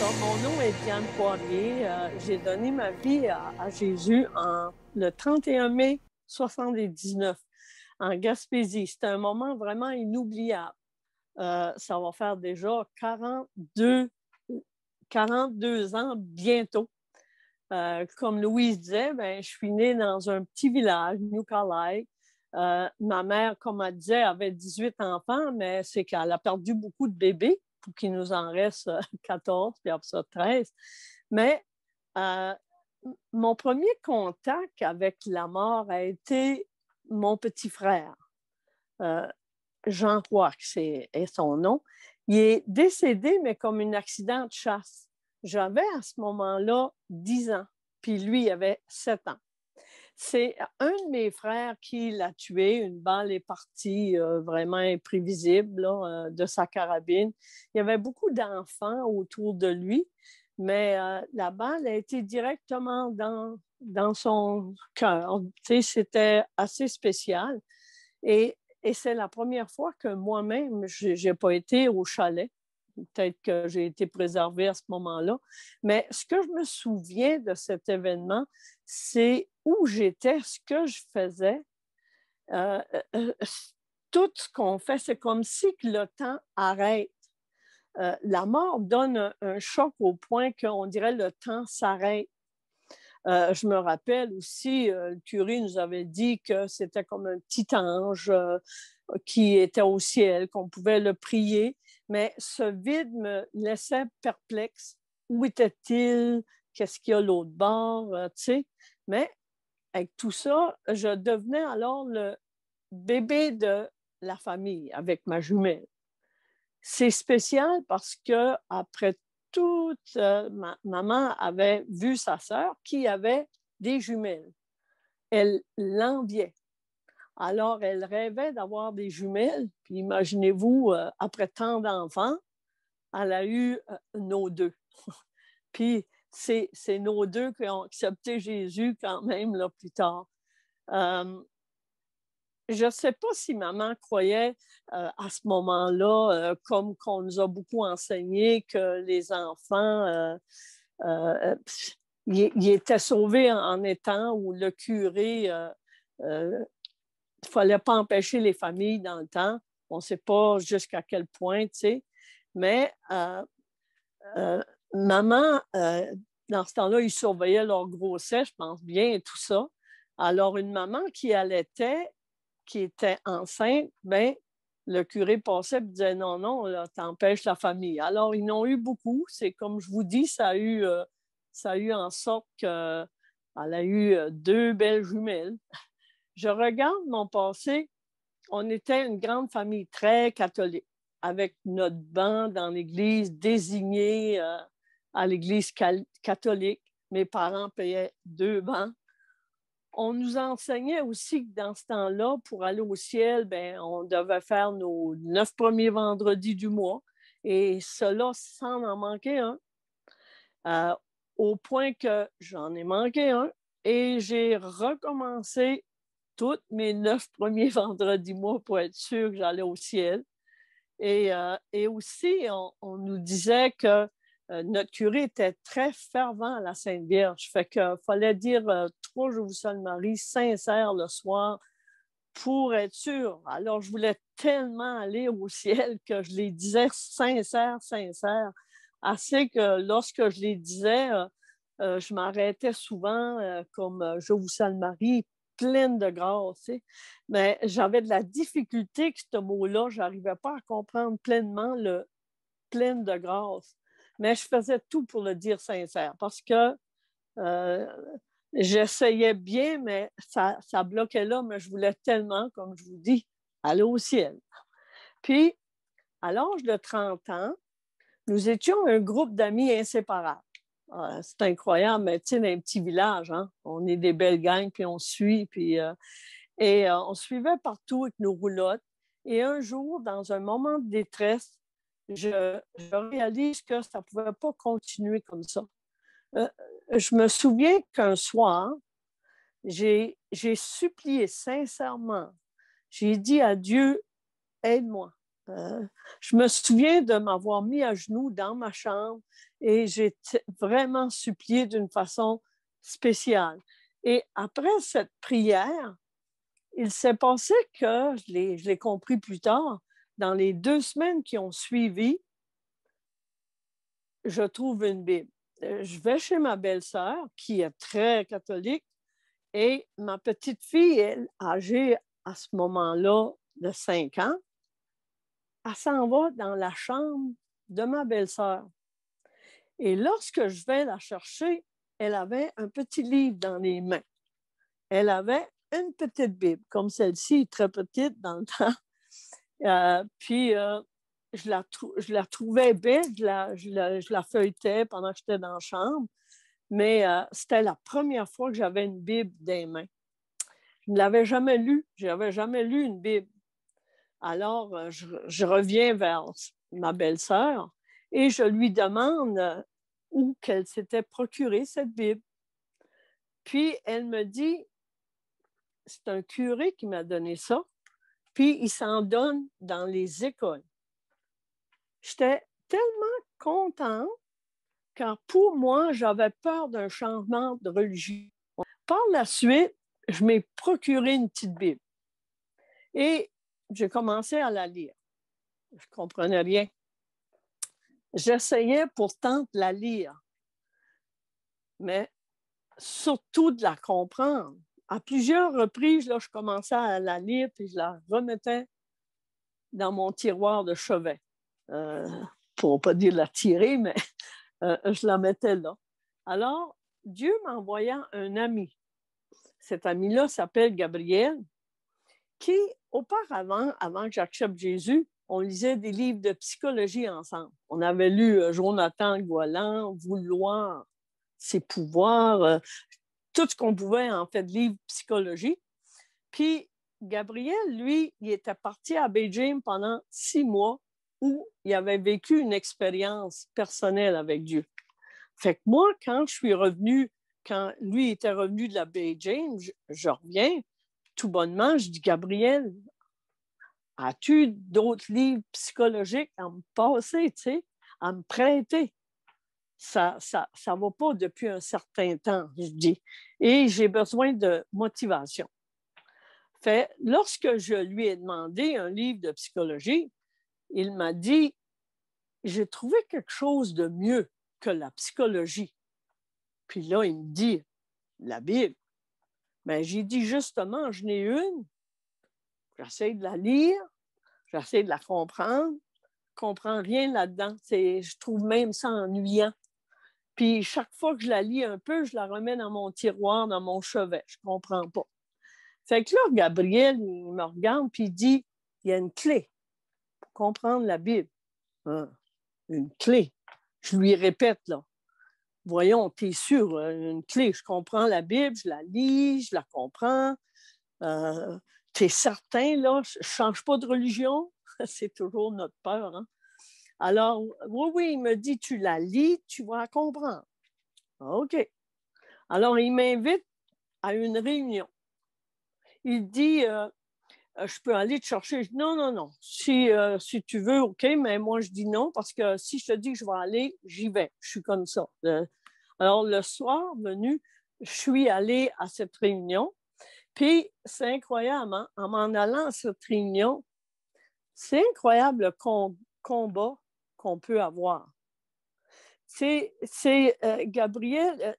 Mon nom est Diane Poirier. J'ai donné ma vie à Jésus le 31 mai 79 en Gaspésie. C'était un moment vraiment inoubliable. Ça va faire déjà 42 ans bientôt. Comme Louise disait, ben, je suis née dans un petit village, New Carlisle. Ma mère, comme elle disait, avait 18 enfants, mais c'est qu'elle a perdu beaucoup de bébés pour qu'il nous en reste 14, puis après ça 13. Mais euh, mon premier contact avec la mort a été mon petit frère, euh, Jean Roy, c'est son nom. Il est décédé, mais comme un accident de chasse. J'avais à ce moment-là 10 ans, puis lui, il avait 7 ans. C'est un de mes frères qui l'a tué. Une balle est partie vraiment imprévisible là, de sa carabine. Il y avait beaucoup d'enfants autour de lui, mais la balle a été directement dans son cœur. Tu sais, c'était assez spécial. Et c'est la première fois que moi-même, je n'ai pas été au chalet. Peut-être que j'ai été préservée à ce moment-là. Mais ce que je me souviens de cet événement, c'est où j'étais, ce que je faisais. Euh, euh, Tout ce qu'on fait, c'est comme si le temps arrête. La mort donne un choc au point qu'on dirait le temps s'arrête. Je me rappelle aussi, le curé nous avait dit que c'était comme un petit ange qui était au ciel, qu'on pouvait le prier, mais ce vide me laissait perplexe. Où était-il? Qu'est-ce qu'il y a l'autre bord? Tu sais? Mais avec tout ça, je devenais alors le bébé de la famille avec ma jumelle. C'est spécial parce que après toute, ma maman avait vu sa sœur qui avait des jumelles. Elle l'enviait. Alors, elle rêvait d'avoir des jumelles. Puis imaginez-vous, après tant d'enfants, elle a eu nos deux. Puis c'est nos deux qui ont accepté Jésus quand même là, plus tard. Euh, je ne sais pas si maman croyait à ce moment-là, comme qu'on nous a beaucoup enseigné, que les enfants euh, ils étaient sauvés en étant où le curé, il ne fallait pas empêcher les familles dans le temps. On ne sait pas jusqu'à quel point, tu sais. Mais euh, maman, dans ce temps-là, ils surveillaient leur grossesse, je pense bien, et tout ça. Alors, une maman qui allaitait, qui était enceinte, ben, le curé passait et disait non, non, t'empêches la famille. Alors, ils n'ont eu beaucoup. C'est comme je vous dis, ça a eu en sorte qu'elle a eu deux belles jumelles. Je regarde mon passé, on était une grande famille très catholique, avec notre banc dans l'église désigné à l'église catholique. Mes parents payaient deux bancs. On nous enseignait aussi que dans ce temps-là, pour aller au ciel, ben, on devait faire nos 9 premiers vendredis du mois. Et cela sans en manquer un. Euh, Au point que j'en ai manqué un. Et j'ai recommencé tous mes 9 premiers vendredis du mois pour être sûr que j'allais au ciel. Et aussi, on nous disait que notre curé était très fervent à la Sainte Vierge. Fait qu'il fallait dire trois Je vous salue Marie sincère le soir pour être sûr. Alors, je voulais tellement aller au ciel que je les disais sincère, sincère. Assez que lorsque je les disais, je m'arrêtais souvent comme Je vous salue Marie, pleine de grâce. Tu sais. Mais j'avais de la difficulté que ce mot-là, je n'arrivais pas à comprendre pleinement le pleine de grâce. Mais je faisais tout pour le dire sincère parce que euh, j'essayais bien, mais ça bloquait là, mais je voulais tellement, comme je vous dis, aller au ciel. Puis, à l'âge de 30 ans, nous étions un groupe d'amis inséparables. C'est incroyable, mais tu sais, dans un petit village, hein, on est des belles gangs, puis on suit, on suivait partout avec nos roulottes. Et un jour, dans un moment de détresse, je réalise que ça ne pouvait pas continuer comme ça. Euh, je me souviens qu'un soir, j'ai supplié sincèrement. J'ai dit à Dieu, aide-moi. Je me souviens de m'avoir mis à genoux dans ma chambre et j'ai vraiment supplié d'une façon spéciale. Et après cette prière, il s'est passé que, je l'ai compris plus tard, dans les 2 semaines qui ont suivi, je trouve une Bible. Je vais chez ma belle-sœur, qui est très catholique, et ma petite fille, elle, âgée à ce moment-là de 5 ans, elle s'en va dans la chambre de ma belle-sœur. Et lorsque je vais la chercher, elle avait un petit livre dans les mains. Elle avait une petite Bible, comme celle-ci, très petite dans le temps. Je la trouvais belle, je la feuilletais pendant que j'étais dans la chambre, mais c'était la première fois que j'avais une Bible dans les mains. Je ne l'avais jamais lue, je n'avais jamais lu une Bible. Alors, je reviens vers ma belle-sœur et je lui demande où qu'elle s'était procurée cette Bible. Puis, elle me dit, c'est un curé qui m'a donné ça, puis il s'en donne dans les écoles. J'étais tellement contente car pour moi, j'avais peur d'un changement de religion. Par la suite, je m'ai procuré une petite Bible et j'ai commencé à la lire. Je ne comprenais rien. J'essayais pourtant de la lire, mais surtout de la comprendre. À plusieurs reprises, là, je commençais à la lire puis je la remettais dans mon tiroir de chevet. Pour ne pas dire la tirer, mais je la mettais là. Alors, Dieu m'envoya un ami. Cet ami-là s'appelle Gabriel, qui, auparavant, avant que j'accepte Jésus, on lisait des livres de psychologie ensemble. On avait lu Jonathan Goilan, Vouloir ses pouvoirs, tout ce qu'on pouvait, en fait, livres de psychologie. Puis, Gabriel, lui, il était parti à Beijing pendant 6 mois où il avait vécu une expérience personnelle avec Dieu. Fait que moi, quand je suis revenue, quand lui était revenu de la Beijing, je reviens, tout bonnement, je dis, Gabriel, as-tu d'autres livres psychologiques à me passer, tu sais, à me prêter? Ça va pas depuis un certain temps, je dis. Et j'ai besoin de motivation. Fait, lorsque je lui ai demandé un livre de psychologie, il m'a dit, j'ai trouvé quelque chose de mieux que la psychologie. Puis là, il me dit, la Bible. Ben, j'ai dit, justement, je n'ai une. J'essaie de la lire, j'essaie de la comprendre. Je ne comprends rien là-dedans. Je trouve même ça ennuyant. Puis chaque fois que je la lis un peu, je la remets dans mon tiroir, dans mon chevet. Je ne comprends pas. Fait que là, Gabriel, il me regarde puis il dit, il y a une clé pour comprendre la Bible. Hein? Une clé. Je lui répète, là. Voyons, t'es sûr, une clé. Je comprends la Bible, je la lis, je la comprends. T'es certain, là, je ne change pas de religion? C'est toujours notre peur, hein? Alors, oui, il me dit, tu la lis, tu vas la comprendre. OK. Alors, il m'invite à une réunion. Il dit, je peux aller te chercher. Je dis, non. Si tu veux, OK, mais moi, je dis non, parce que si je te dis que je vais aller, j'y vais. Je suis comme ça. Alors, le soir venu, je suis allée à cette réunion. Puis, c'est incroyable, hein? En m'en allant à cette réunion, c'est incroyable le combat qu'on peut avoir. Gabriel,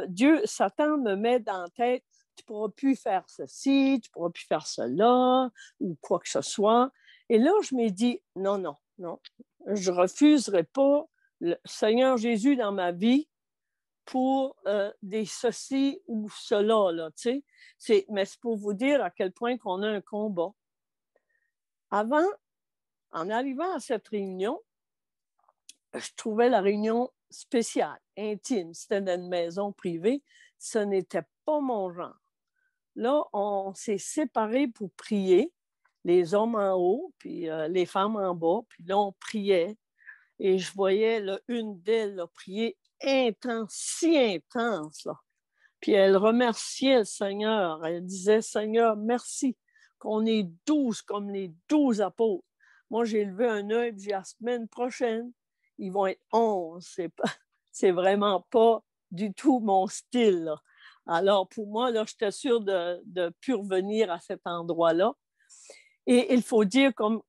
Dieu, Satan me met dans la tête, tu ne pourras plus faire ceci, tu ne pourras plus faire cela, ou quoi que ce soit. Et là, je me dis, non, je ne refuserai pas le Seigneur Jésus dans ma vie pour des ceci ou cela, là, tu sais. Mais c'est pour vous dire à quel point qu'on a un combat. Avant, en arrivant à cette réunion, je trouvais la réunion spéciale, intime. C'était dans une maison privée. Ce n'était pas mon genre. Là, on s'est séparés pour prier, les hommes en haut, puis les femmes en bas. Puis là, on priait. Et je voyais là, une d'elles prier intense, si intense. Là. Puis elle remerciait le Seigneur. Elle disait, Seigneur, merci qu'on est 12 comme les 12 apôtres. Moi, j'ai levé un œil et dit, la semaine prochaine, ils vont être 11. C'est vraiment pas du tout mon style, là. Alors, pour moi, là, j'étais sûre de ne plus revenir à cet endroit-là. Et il faut dire, comme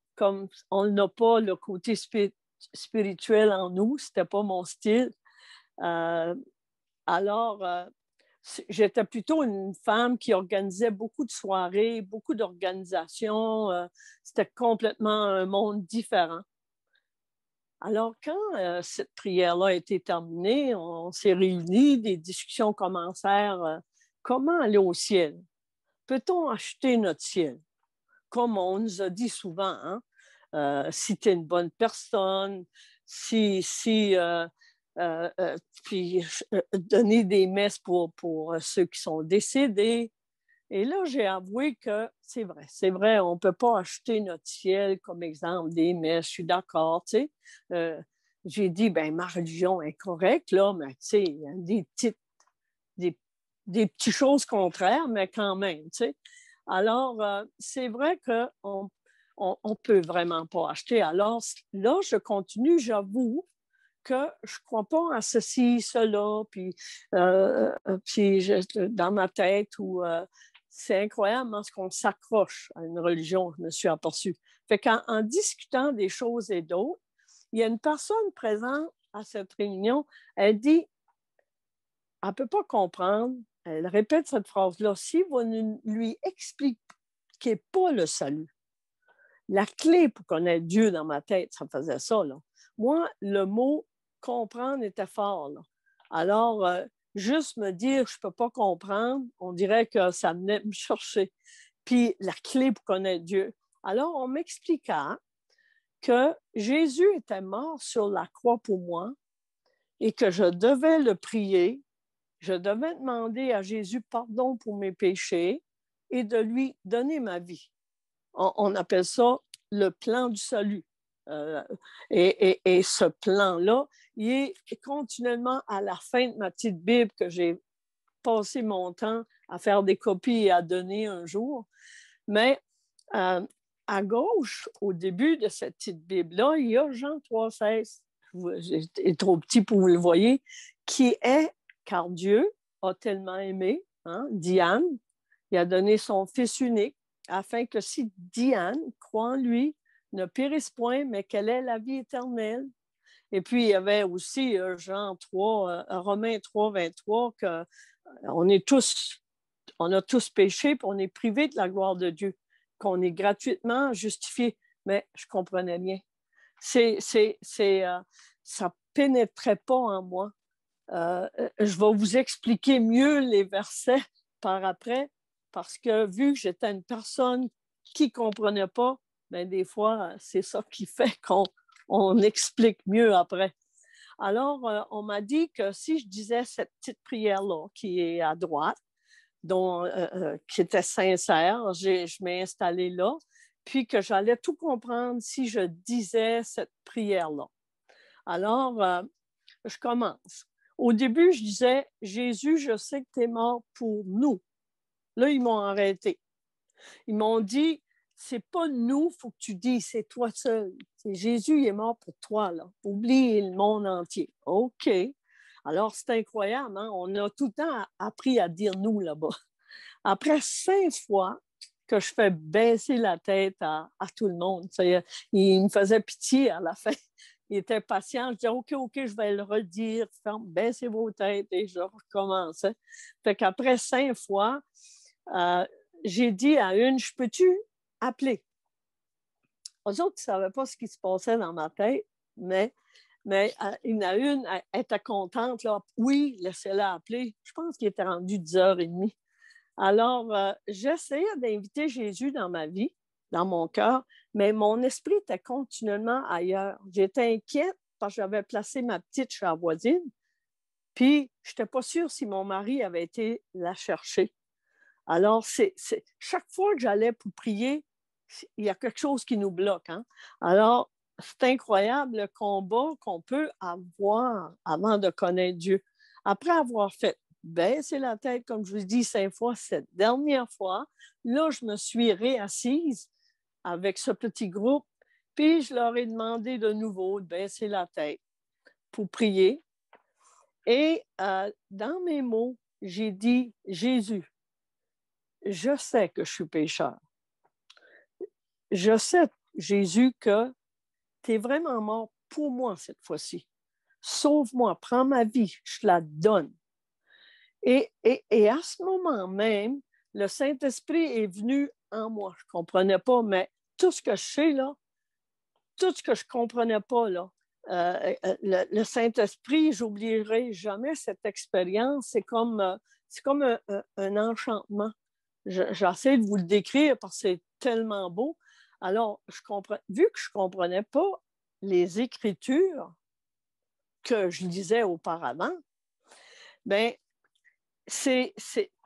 on n'a pas le côté spirituel en nous, c'était pas mon style. Euh, alors, j'étais plutôt une femme qui organisait beaucoup de soirées, beaucoup d'organisations. C'était complètement un monde différent. Alors, quand cette prière-là a été terminée, on s'est réunis, des discussions commencèrent. Comment aller au ciel? Peut-on acheter notre ciel? Comme on nous a dit souvent, hein? Si tu es une bonne personne, puis donner des messes pour ceux qui sont décédés. Et là, j'ai avoué que c'est vrai, on ne peut pas acheter notre ciel comme exemple des messes, je suis d'accord, tu sais. J'ai dit, ben ma religion est correcte, là, mais tu sais, il y a des, des petites choses contraires, mais quand même, tu sais. Alors, c'est vrai qu'on on peut vraiment pas acheter. Alors, là, je continue, j'avoue que je ne crois pas à ceci, cela, puis dans ma tête, c'est incroyable ce qu'on s'accroche à une religion, je me suis aperçue. Fait qu'en discutant des choses et d'autres, il y a une personne présente à cette réunion, elle dit, elle ne peut pas comprendre, elle répète cette phrase-là, si vous ne lui expliquez pas le salut, la clé pour connaître Dieu dans ma tête, ça faisait ça, là. Moi, le mot comprendre était fort, là. Alors, juste me dire je ne peux pas comprendre, on dirait que ça venait me chercher. Puis la clé pour connaître Dieu. Alors, on m'expliqua que Jésus était mort sur la croix pour moi et que je devais le prier, je devais demander à Jésus pardon pour mes péchés et de lui donner ma vie. On appelle ça le plan du salut. Et ce plan-là, il est continuellement à la fin de ma petite Bible que j'ai passé mon temps à faire des copies et à donner un jour. Mais à gauche, au début de cette petite Bible-là, il y a Jean 3,16, est trop petit pour vous le voyez, qui est « Car Dieu a tellement aimé, hein, Diane, il a donné son Fils unique, afin que si Diane croit en lui, ne périsse point, mais qu'elle ait la vie éternelle. » Et puis, il y avait aussi Romains 3, 23, on a tous péché, puis on est privé de la gloire de Dieu, qu'on est gratuitement justifié. Mais je ne comprenais rien. Ça ne pénétrait pas en moi. Je vais vous expliquer mieux les versets par après, parce que vu que j'étais une personne qui ne comprenait pas, ben des fois, c'est ça qui fait qu'on explique mieux après. Alors, on m'a dit que si je disais cette petite prière-là, qui est à droite, qui était sincère, je m'ai installée là, puis que j'allais tout comprendre si je disais cette prière-là. Alors, je commence. Au début, je disais, Jésus, je sais que tu es mort pour nous. Là, ils m'ont arrêté. Ils m'ont dit, c'est pas nous, il faut que tu dises, c'est toi seul. C'est Jésus, il est mort pour toi, là. Oublie le monde entier. OK. Alors, c'est incroyable, hein? On a tout le temps appris à dire nous là-bas. Après 5 fois que je fais baisser la tête à tout le monde, il me faisait pitié à la fin. Il était patient. Je disais, OK, je vais le redire. Baissez vos têtes et je recommençais. Fait qu'après 5 fois, j'ai dit à une, je peux-tu appeler? Eux autres, ils ne savaient pas ce qui se passait dans ma tête, mais il y en a une, elle était contente. Là. Oui, laissez-la appeler. Je pense qu'il était rendu 10h30. Alors, j'essayais d'inviter Jésus dans ma vie, dans mon cœur, mais mon esprit était continuellement ailleurs. J'étais inquiète parce que j'avais placé ma petite chez la voisine, puis je n'étais pas sûre si mon mari avait été la chercher. Alors, chaque fois que j'allais pour prier, il y a quelque chose qui nous bloque. Hein? Alors, c'est incroyable le combat qu'on peut avoir avant de connaître Dieu. Après avoir fait baisser la tête, comme je vous dis 5 fois, cette dernière fois, là, je me suis réassise avec ce petit groupe Puis je leur ai demandé de nouveau de baisser la tête pour prier. Et dans mes mots, j'ai dit, Jésus, je sais que je suis pécheur. Je sais, Jésus, que tu es vraiment mort pour moi cette fois-ci. Sauve-moi, prends ma vie, je te la donne. Et à ce moment même, le Saint-Esprit est venu en moi. Je ne comprenais pas, mais tout ce que je sais, là, tout ce que je ne comprenais pas, là, le Saint-Esprit, j'oublierai jamais cette expérience. C'est comme un enchantement. J'essaie de vous le décrire parce que c'est tellement beau. Alors, vu que je ne comprenais pas les Écritures que je lisais auparavant, bien,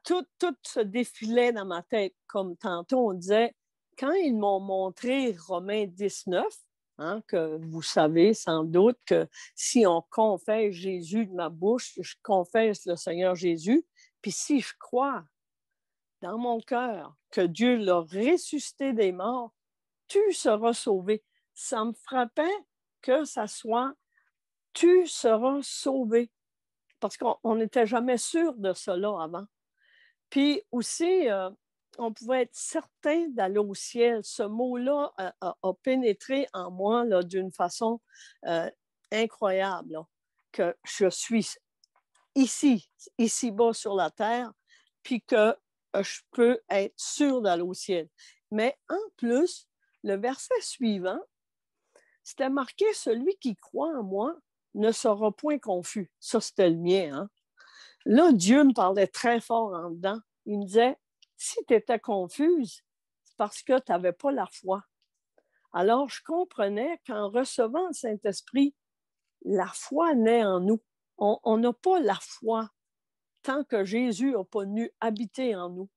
tout se défilait dans ma tête. Comme tantôt, on disait, quand ils m'ont montré Romains 19, hein, que vous savez sans doute que si on confesse Jésus de ma bouche, je confesse le Seigneur Jésus, puis si je crois dans mon cœur que Dieu l'a ressuscité des morts, tu seras sauvé. Ça me frappait que ça soit « tu seras sauvé », parce qu'on n'était jamais sûr de cela avant. Puis aussi, on pouvait être certain d'aller au ciel. Ce mot-là a pénétré en moi là, d'une façon incroyable, là, que je suis ici-bas sur la terre, puis que je peux être sûr d'aller au ciel. Mais en plus, le verset suivant, c'était marqué « Celui qui croit en moi ne sera point confus ». Ça, c'était le mien. Hein? Là, Dieu me parlait très fort en dedans. Il me disait, si tu étais confuse, c'est parce que tu n'avais pas la foi. Alors, je comprenais qu'en recevant le Saint-Esprit, la foi naît en nous. On n'a pas la foi tant que Jésus n'a pas venu habiter en nous.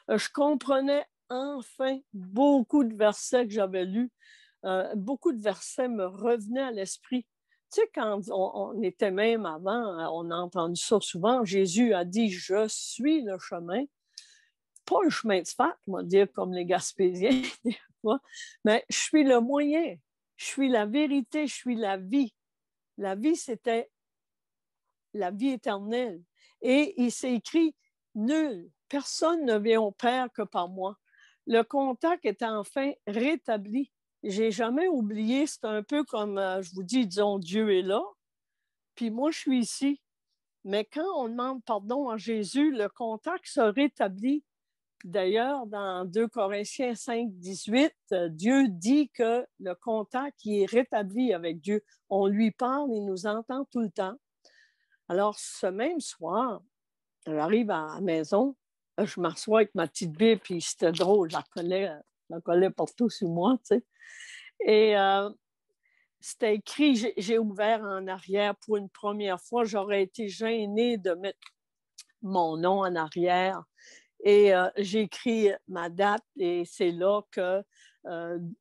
Je comprenais enfin beaucoup de versets que j'avais lus. Beaucoup de versets me revenaient à l'esprit. Tu sais, quand on était même avant, on a entendu ça souvent, Jésus a dit « Je suis le chemin ». Pas le chemin de fer, on va dire comme les Gaspésiens, des fois, mais je suis le moyen, je suis la vérité, je suis la vie. La vie, c'était la vie éternelle. Et il s'est écrit « Nul, personne ne vient au Père que par moi ». Le contact est enfin rétabli. J'ai jamais oublié, c'est un peu comme, je vous dis, disons, Dieu est là, puis moi, je suis ici. Mais quand on demande pardon à Jésus, le contact se rétablit. D'ailleurs, dans 2 Corinthiens 5, 18, Dieu dit que le contact il est rétabli avec Dieu. On lui parle, il nous entend tout le temps. Alors, ce même soir, j'arrive à la maison, je m'assois avec ma petite Bible, puis c'était drôle, je la collais partout sur moi, tu sais. Et c'était écrit, j'ai ouvert en arrière pour une première fois, j'aurais été gênée de mettre mon nom en arrière. Et j'ai écrit ma date et c'est là que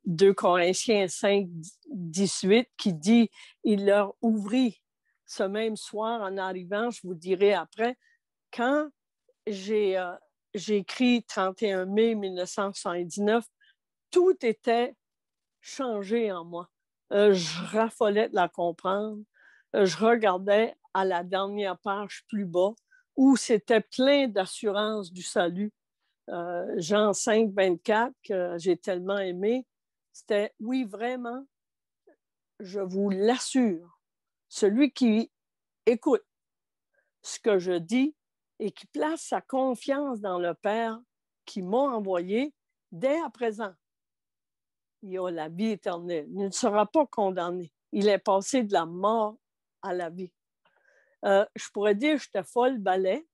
2 Corinthiens 5, 18 qui dit « Il leur ouvrit ce même soir en arrivant, je vous dirai après, quand j'ai écrit 31 mai 1979, tout était changé en moi. Je raffolais de la comprendre. Je regardais à la dernière page plus bas où c'était plein d'assurance du salut. Jean 5, 24, que j'ai tellement aimé, c'était « Oui, vraiment, je vous l'assure, celui qui écoute ce que je dis et qui place sa confiance dans le Père qui m'a envoyé, dès à présent, il a la vie éternelle. Il ne sera pas condamné. Il est passé de la mort à la vie. » Je pourrais dire que j'étais folle balai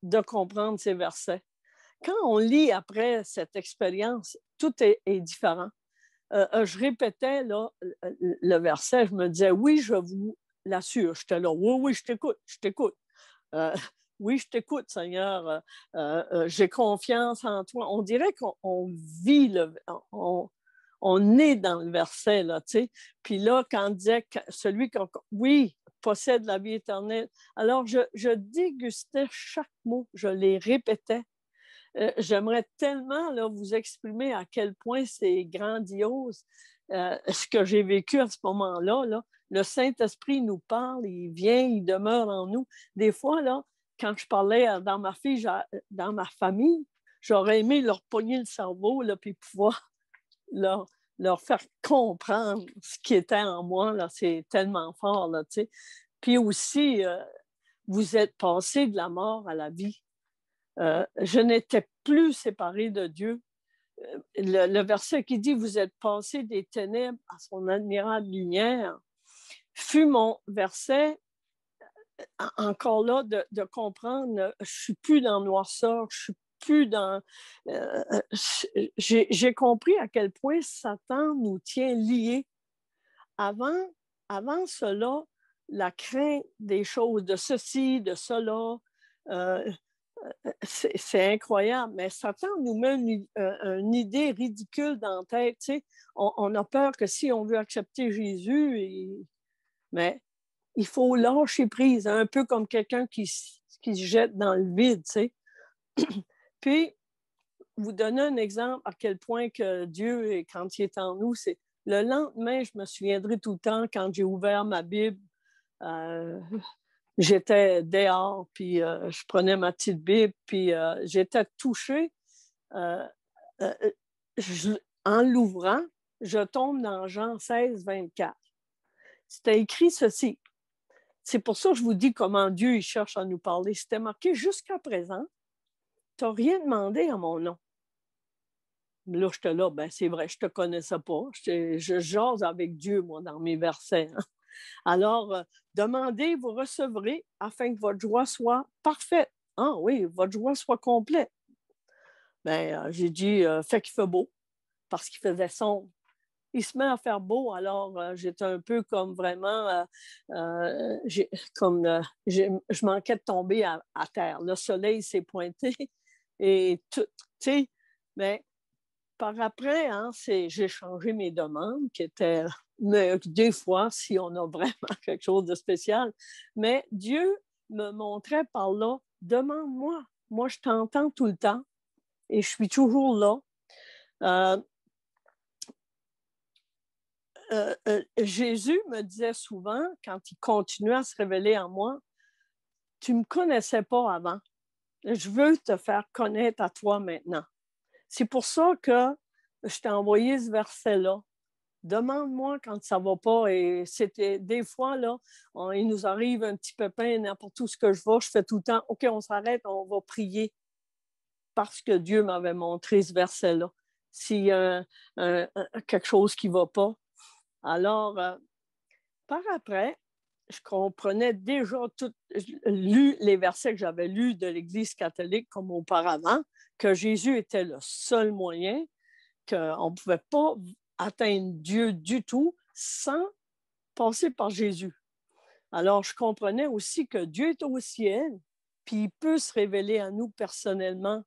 de comprendre ces versets. Quand on lit après cette expérience, tout est différent. Je répétais là, le verset, je me disais, oui, je vous l'assure. J'étais là, oui, oui, je t'écoute, je t'écoute. Oui, je t'écoute, Seigneur. J'ai confiance en toi. On dirait qu'on vit, on est dans le verset, là, tu sais. Puis là, quand on disait que celui qui, oui, possède la vie éternelle, alors je dégustais chaque mot, je les répétais. J'aimerais tellement là, vous exprimer à quel point c'est grandiose. ce que j'ai vécu à ce moment-là, là, le Saint-Esprit nous parle, il vient, il demeure en nous. Des fois, là, quand je parlais dans ma famille, j'aurais aimé leur pogner le cerveau, là, puis pouvoir leur, leur faire comprendre ce qui était en moi. Là, c'est tellement fort, là, tu sais. Puis aussi, vous êtes passé de la mort à la vie. Je n'étais plus séparée de Dieu. Le verset qui dit « Vous êtes passé des ténèbres à son admirable lumière » fut mon verset encore là de comprendre, je ne suis plus dans le noirceur, je suis plus dans... j'ai compris à quel point Satan nous tient liés. Avant cela, la crainte des choses, de ceci, de cela, c'est incroyable, mais Satan nous met une idée ridicule dans la tête. Tu sais. On a peur que si on veut accepter Jésus, mais il faut lâcher prise, un peu comme quelqu'un qui se jette dans le vide. Tu sais. Puis, vous donner un exemple à quel point que Dieu, quand il est en nous, c'est le lendemain, je me souviendrai tout le temps quand j'ai ouvert ma Bible, j'étais dehors, puis je prenais ma petite Bible, puis j'étais touchée. En l'ouvrant, je tombe dans Jean 16, 24. C'était écrit ceci. C'est pour ça que je vous dis comment Dieu il cherche à nous parler. C'était marqué « Jusqu'à présent, tu n'as rien demandé à mon nom. » Là, j'étais là, ben c'est vrai, je ne te connaissais pas. Je jase avec Dieu, moi, dans mes versets. Hein. Alors, demandez, vous recevrez, afin que votre joie soit parfaite. Ah oui, votre joie soit complète. Ben, j'ai dit, fait qu'il fait beau, parce qu'il faisait sombre. Il se met à faire beau, alors j'étais un peu comme vraiment, je manquais de tomber à terre. Le soleil s'est pointé et tout, tu sais, mais par après, hein, j'ai changé mes demandes, qui étaient, mais des fois, si on a vraiment quelque chose de spécial, mais Dieu me montrait par là, demande-moi, moi je t'entends tout le temps et je suis toujours là. Jésus me disait souvent, quand il continuait à se révéler en moi, tu ne me connaissais pas avant. Je veux te faire connaître à toi maintenant. C'est pour ça que je t'ai envoyé ce verset-là. Demande-moi quand ça ne va pas. Et c'était des fois, là, il nous arrive un petit pépin, n'importe où ce que je vais, je fais tout le temps, OK, on s'arrête, on va prier. Parce que Dieu m'avait montré ce verset-là. S'il y a quelque chose qui ne va pas. Alors, par après, je comprenais déjà lu les versets que j'avais lus de l'Église catholique comme auparavant, que Jésus était le seul moyen, qu'on ne pouvait pas atteindre Dieu du tout sans passer par Jésus. Alors, je comprenais aussi que Dieu est au ciel, puis il peut se révéler à nous personnellement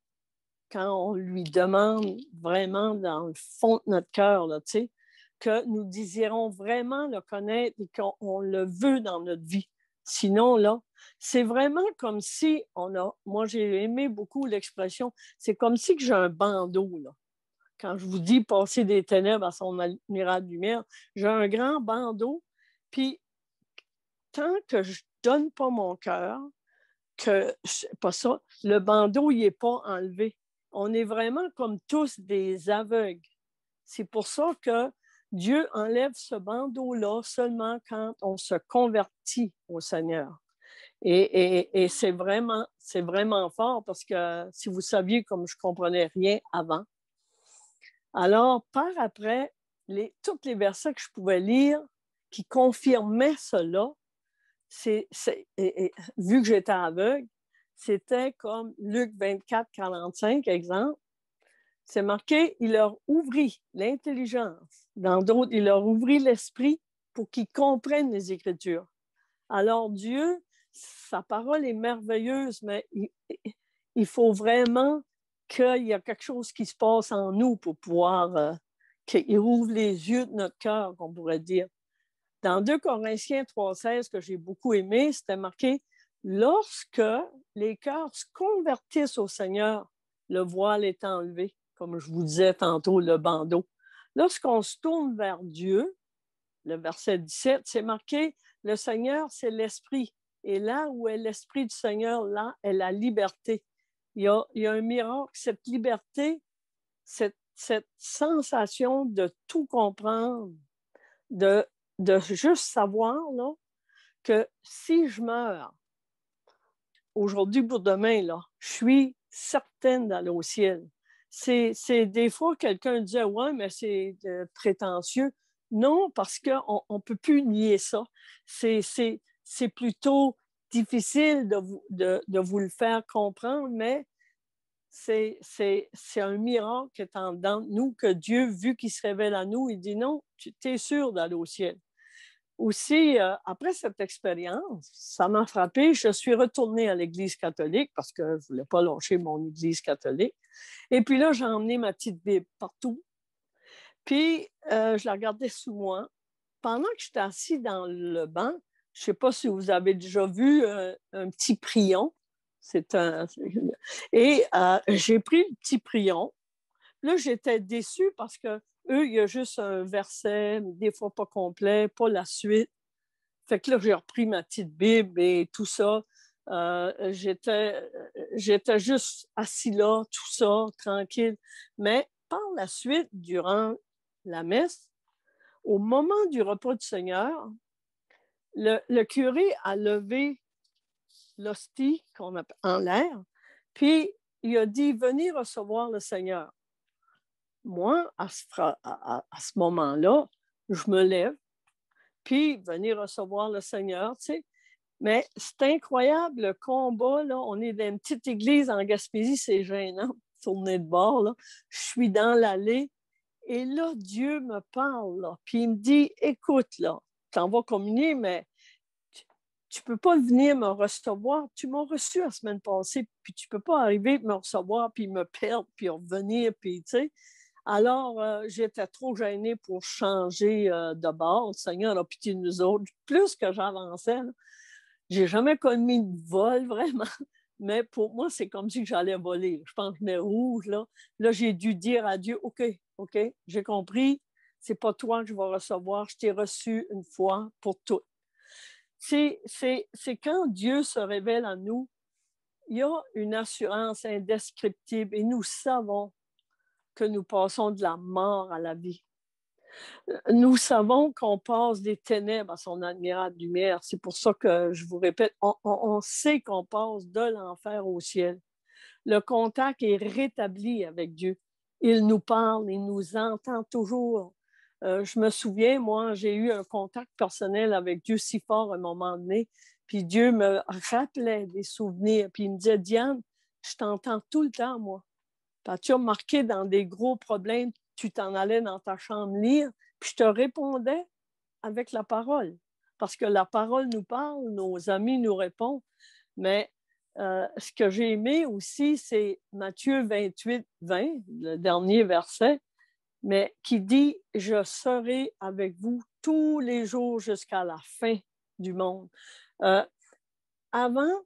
quand on lui demande vraiment dans le fond de notre cœur, là, tu sais, que nous désirons vraiment le connaître et qu'on le veut dans notre vie. Sinon, là, c'est vraiment comme si moi j'ai aimé beaucoup l'expression, c'est comme si j'ai un bandeau, là. Quand je vous dis passer des ténèbres à son admirable lumière, j'ai un grand bandeau, puis tant que je ne donne pas mon cœur, pas ça, le bandeau, il n'est pas enlevé. On est vraiment comme tous des aveugles. C'est pour ça que Dieu enlève ce bandeau-là seulement quand on se convertit au Seigneur. Et c'est vraiment fort parce que si vous saviez comme je ne comprenais rien avant, alors par après, tous les versets que je pouvais lire qui confirmaient cela, vu que j'étais aveugle, c'était comme Luc 24, 45, exemple. C'est marqué, il leur ouvrit l'intelligence. Dans d'autres, il leur ouvrit l'esprit pour qu'ils comprennent les Écritures. Alors Dieu, sa parole est merveilleuse, mais il faut vraiment qu'il y ait quelque chose qui se passe en nous pour pouvoir qu'il ouvre les yeux de notre cœur, qu'on pourrait dire. Dans 2 Corinthiens 3,16, que j'ai beaucoup aimé, c'était marqué « Lorsque les cœurs se convertissent au Seigneur, le voile est enlevé. » Comme je vous disais tantôt, le bandeau. Lorsqu'on se tourne vers Dieu, le verset 17, c'est marqué, le Seigneur, c'est l'Esprit. Et là où est l'Esprit du Seigneur, là est la liberté. Il y a un miracle, cette liberté, cette sensation de tout comprendre, de juste savoir là, que si je meurs aujourd'hui pour demain, là, je suis certaine d'aller au ciel. C'est des fois, quelqu'un disait, ouais, mais c'est prétentieux. Non, parce qu'on ne peut plus nier ça. C'est plutôt difficile de vous le faire comprendre, mais c'est un miracle qui est en dedans de nous, que Dieu, vu qu'il se révèle à nous, il dit non, tu es sûr d'aller au ciel. Aussi, après cette expérience, ça m'a frappée. Je suis retournée à l'Église catholique parce que je ne voulais pas lâcher mon Église catholique. Et puis là, j'ai emmené ma petite Bible partout. Puis, je la gardais sous moi. Pendant que j'étais assis dans le banc, je ne sais pas si vous avez déjà vu un petit prion. Et j'ai pris le petit prion. Là, j'étais déçue parce que eux, il y a juste un verset, des fois pas complet, pas la suite. Fait que là, j'ai repris ma petite Bible et tout ça. J'étais juste assis là, tout ça, tranquille. Mais par la suite, durant la messe, au moment du repas du Seigneur, le curé a levé l'hostie qu'on appelle en l'air, puis il a dit, venez recevoir le Seigneur. Moi, à ce moment-là, je me lève, puis venir recevoir le Seigneur, tu sais. Mais c'est incroyable, le combat, là. On est dans une petite église en Gaspésie, c'est gênant, tourner de bord, là. Je suis dans l'allée, et là, Dieu me parle, là. Puis il me dit, écoute, là, t'en vas communier, mais tu peux pas venir me recevoir. Tu m'as reçu la semaine passée, puis tu peux pas arriver me recevoir, puis me perdre, puis revenir, puis tu sais. Alors, j'étais trop gênée pour changer de bord. Le Seigneur a pitié de nous autres. Plus que j'avançais, j'ai jamais commis de vol, vraiment. Mais pour moi, c'est comme si j'allais voler. Je pense que je venais rouge, là. Là, j'ai dû dire à Dieu, OK, j'ai compris. C'est pas toi que je vais recevoir. Je t'ai reçu une fois pour toutes. C'est quand Dieu se révèle à nous, il y a une assurance indescriptible et nous savons que nous passons de la mort à la vie. Nous savons qu'on passe des ténèbres à son admirable lumière. C'est pour ça que je vous répète, on sait qu'on passe de l'enfer au ciel. Le contact est rétabli avec Dieu. Il nous parle, il nous entend toujours. Je me souviens, moi, j'ai eu un contact personnel avec Dieu si fort à un moment donné, puis Dieu me rappelait des souvenirs, puis il me disait, Diane, je t'entends tout le temps, moi. Quand tu as remarqué dans des gros problèmes, tu t'en allais dans ta chambre lire, puis je te répondais avec la parole. Parce que la parole nous parle, nos amis nous répondent. Mais ce que j'ai aimé aussi, c'est Matthieu 28, 20, le dernier verset, mais qui dit, je serai avec vous tous les jours jusqu'à la fin du monde. Avant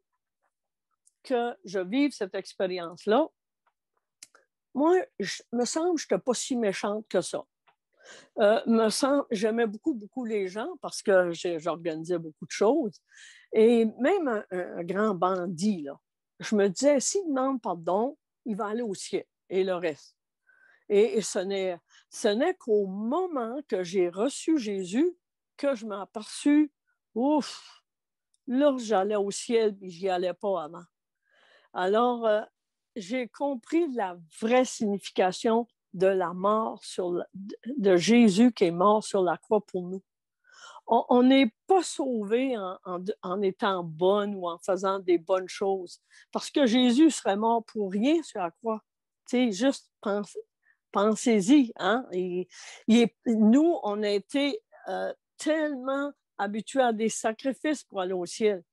que je vive cette expérience-là, moi, me semble que je n'étais pas si méchante que ça. J'aimais beaucoup les gens parce que j'organisais beaucoup de choses. Et même un grand bandit, là, je me disais, s'il demande pardon, il va aller au ciel et le reste. Et ce n'est qu'au moment que j'ai reçu Jésus que je m'en aperçu, ouf, là, j'allais au ciel et je n'y allais pas avant. Alors, j'ai compris la vraie signification de la mort de Jésus qui est mort sur la croix pour nous. On n'est pas sauvé en étant bonne ou en faisant des bonnes choses, parce que Jésus serait mort pour rien sur la croix. Tu sais, juste pensez-y. Hein? Nous, on a été tellement habitués à des sacrifices pour aller au ciel.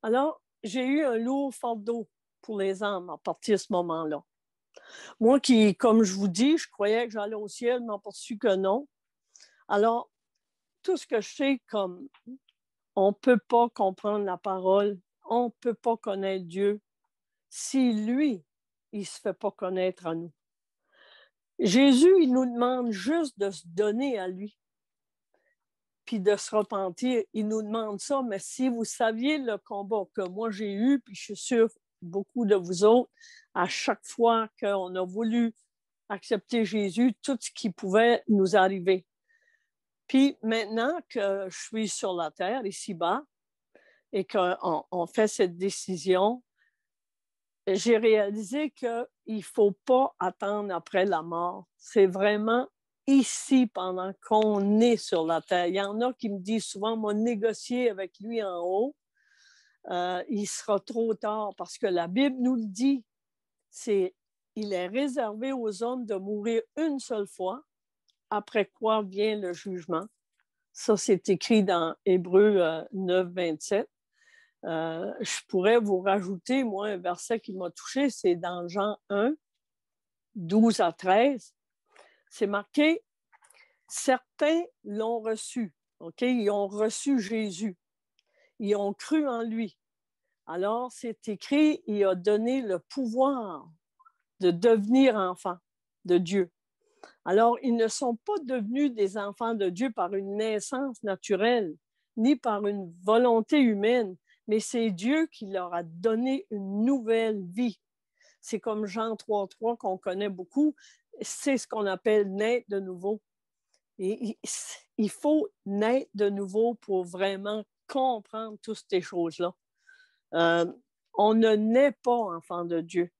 Alors, j'ai eu un lourd fardeau pour les âmes à partir de ce moment-là. Moi qui, comme je vous dis, je croyais que j'allais au ciel, m'en poursu que non. Alors, tout ce que je sais, comme on ne peut pas comprendre la parole, on ne peut pas connaître Dieu si lui, il ne se fait pas connaître à nous. Jésus, il nous demande juste de se donner à lui, puis de se repentir. Il nous demande ça, mais si vous saviez le combat que moi j'ai eu, puis je suis sûre beaucoup de vous autres, à chaque fois qu'on a voulu accepter Jésus, tout ce qui pouvait nous arriver. Puis maintenant que je suis sur la terre, ici-bas, et qu'on fait cette décision, j'ai réalisé qu'il ne faut pas attendre après la mort. C'est vraiment ici, pendant qu'on est sur la terre. Il y en a qui me disent souvent, moi, négocier avec lui en haut, il sera trop tard parce que la Bible nous le dit. Il est réservé aux hommes de mourir une seule fois, après quoi vient le jugement. Ça, c'est écrit dans Hébreux 9, 27. Je pourrais vous rajouter, moi, un verset qui m'a touché, c'est dans Jean 1, 12 à 13. C'est marqué, certains l'ont reçu, OK? Ils ont reçu Jésus. Ils ont cru en lui. Alors, c'est écrit, il a donné le pouvoir de devenir enfant de Dieu. Alors, ils ne sont pas devenus des enfants de Dieu par une naissance naturelle, ni par une volonté humaine, mais c'est Dieu qui leur a donné une nouvelle vie. C'est comme Jean 3,3 qu'on connaît beaucoup, c'est ce qu'on appelle naître de nouveau. Et il faut naître de nouveau pour vraiment comprendre toutes ces choses-là. On ne naît pas enfant de Dieu.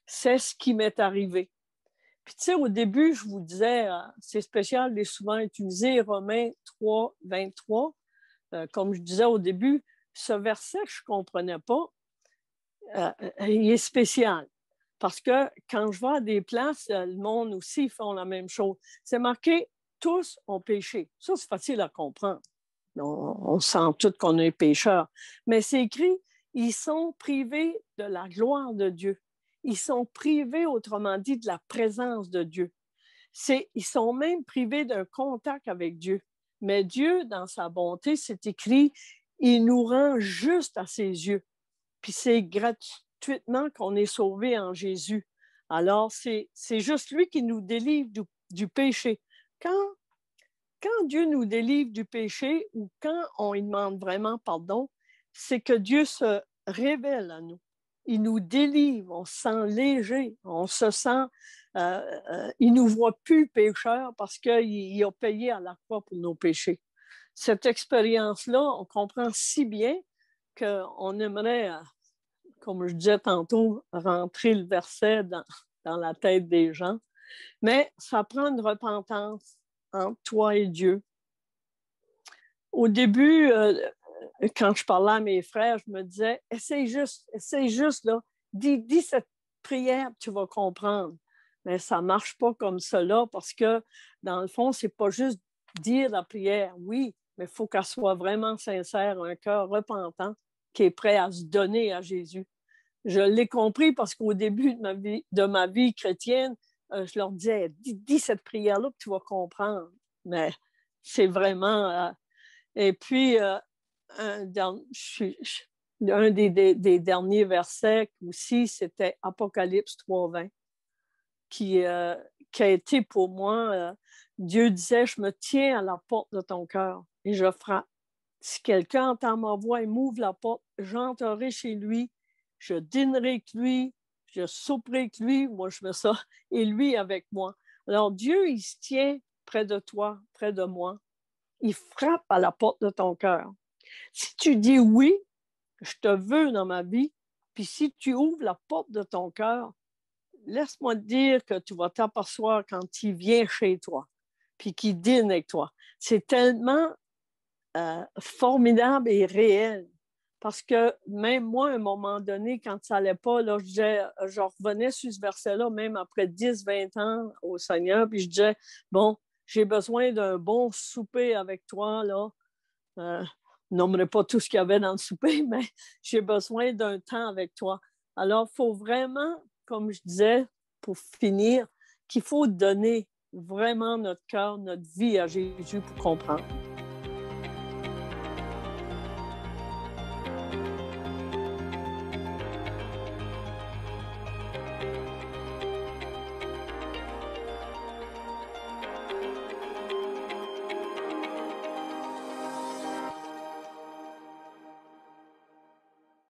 C'est ce qui m'est arrivé. Puis, tu sais, au début, je vous disais, c'est spécial, il est souvent utilisé, Romains 3, 23. Comme je disais au début, ce verset, je ne comprenais pas. Il est spécial. Parce que quand je vais à des places, le monde aussi font la même chose. C'est marqué, tous ont péché. Ça, c'est facile à comprendre. On sent tous qu'on est pécheurs. Mais c'est écrit, ils sont privés de la gloire de Dieu. Ils sont privés, autrement dit, de la présence de Dieu. Ils sont même privés d'un contact avec Dieu. Mais Dieu, dans sa bonté, c'est écrit, il nous rend juste à ses yeux. Puis c'est gratuitement qu'on est sauvé en Jésus. Alors, c'est juste lui qui nous délivre du péché. Quand Dieu nous délivre du péché ou quand on lui demande vraiment pardon, c'est que Dieu se révèle à nous. Il nous délivre, on se sent léger, on se sent... il ne nous voit plus pécheurs parce qu'il a payé à la croix pour nos péchés. Cette expérience-là, on comprend si bien qu'on aimerait, comme je disais tantôt, rentrer le verset dans la tête des gens. Mais ça prend une repentance entre toi et Dieu. Au début, quand je parlais à mes frères, je me disais, essaye juste, là, dis cette prière, tu vas comprendre. Mais ça ne marche pas comme cela parce que, dans le fond, ce n'est pas juste dire la prière, oui, mais il faut qu'elle soit vraiment sincère, un cœur repentant qui est prêt à se donner à Jésus. Je l'ai compris parce qu'au début de ma vie chrétienne, je leur disais, dis cette prière-là que tu vas comprendre. Mais c'est vraiment... et puis, un des derniers versets aussi, c'était Apocalypse 3,20, qui a été pour moi, Dieu disait, je me tiens à la porte de ton cœur et je frappe. Si quelqu'un entend ma voix et m'ouvre la porte, j'entrerai chez lui, je dînerai avec lui, je souperai avec lui, moi je fais ça, et lui avec moi. Alors Dieu, il se tient près de toi, près de moi. Il frappe à la porte de ton cœur. Si tu dis oui, je te veux dans ma vie, puis si tu ouvres la porte de ton cœur, laisse-moi te dire que tu vas t'apercevoir quand il vient chez toi, puis qu'il dîne avec toi. C'est tellement formidable et réel. Parce que même moi, à un moment donné, quand ça n'allait pas, là, je revenais sur ce verset-là, même après 10-20 ans au Seigneur, puis je disais, bon, j'ai besoin d'un bon souper avec toi, là. Je nommerai pas tout ce qu'il y avait dans le souper, mais j'ai besoin d'un temps avec toi. Alors, il faut vraiment, comme je disais, pour finir, qu'il faut donner vraiment notre cœur, notre vie à Jésus pour comprendre.